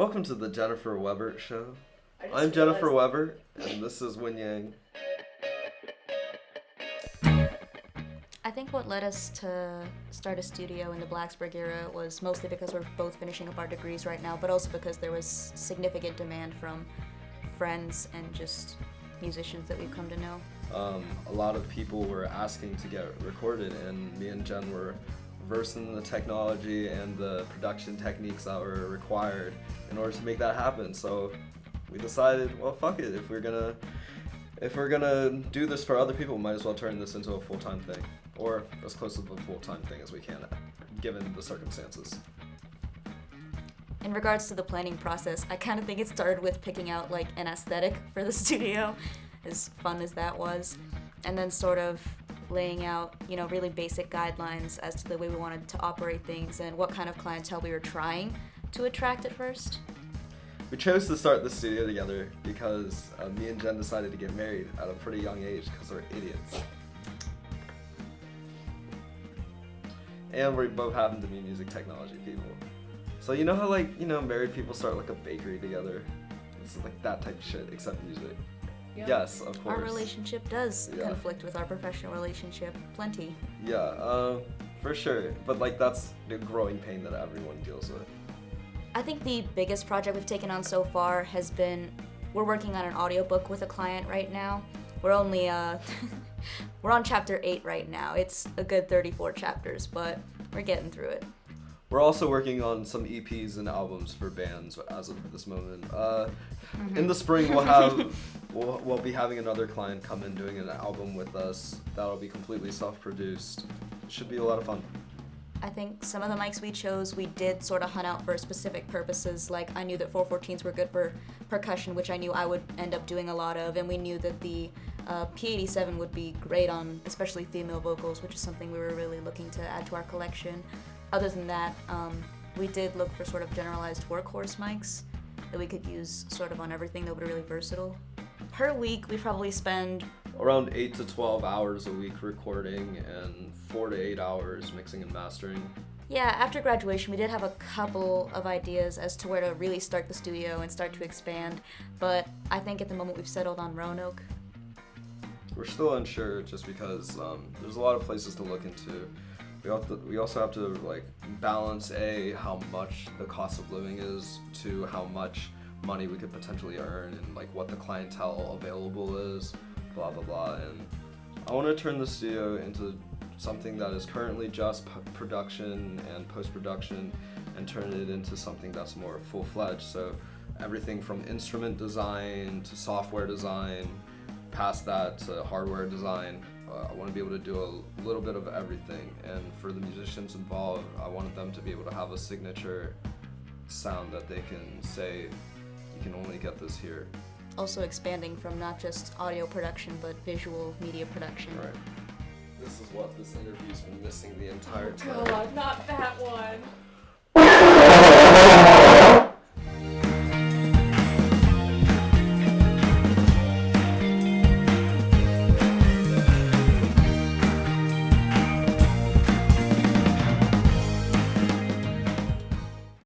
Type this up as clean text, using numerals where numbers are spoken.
Welcome to the Jennifer Weber Show. I'm Jennifer Weber, and this is Win Yang. I think what led us to start a studio in the Blacksburg era was mostly because we're both finishing up our degrees right now, but also because there was significant demand from friends and just musicians that we've come to know. A lot of people were asking to get recorded, and me and Jen were versed in the technology and the production techniques that were required in order to make that happen. So we decided, well, fuck it. If we're gonna do this for other people, we might as well turn this into a full-time thing, or as close to a full-time thing as we can, given the circumstances. In regards to the planning process, I kind of think it started with picking out like an aesthetic for the studio, as fun as that was, and then sort of laying out, really basic guidelines as to the way we wanted to operate things and what kind of clientele we were trying to attract at first. We chose to start the studio together because me and Jen decided to get married at a pretty young age because we're idiots. And we both happen to be music technology people. So you know how married people start like a bakery together? It's like that type of shit, except music. Yep. Yes, of course. Our relationship does conflict with our professional relationship plenty. Yeah, for sure. But that's the growing pain that everyone deals with. I think the biggest project we've taken on so far has been, we're working on an audiobook with a client right now. We're only, we're on chapter 8 right now. It's a good 34 chapters, but we're getting through it. We're also working on some EPs and albums for bands as of this moment. In the spring, we'll be having another client come in doing an album with us. That'll be completely self-produced. It should be a lot of fun. I think some of the mics we chose, we did sort of hunt out for specific purposes. Like, I knew that 414s were good for percussion, which I knew I would end up doing a lot of, and we knew that the P87 would be great on especially female vocals, which is something we were really looking to add to our collection. Other than that, we did look for sort of generalized workhorse mics that we could use sort of on everything that would be really versatile. Per week, we probably spend around 8 to 12 hours a week recording and 4 to 8 hours mixing and mastering. Yeah, after graduation, we did have a couple of ideas as to where to really start the studio and start to expand, but I think at the moment we've settled on Roanoke. We're still unsure just because there's a lot of places to look into. We also have to balance how much the cost of living is to how much money we could potentially earn and what the clientele available is, blah blah blah. And I want to turn the studio into something that is currently just production and post-production and turn it into something that's more full-fledged. So everything from instrument design to software design, past that to hardware design. I want to be able to do a little bit of everything, and for the musicians involved, I wanted them to be able to have a signature sound that they can say, you can only get this here. Also expanding from not just audio production, but visual media production. Right. This is what this interview's been missing the entire time. God, not that one.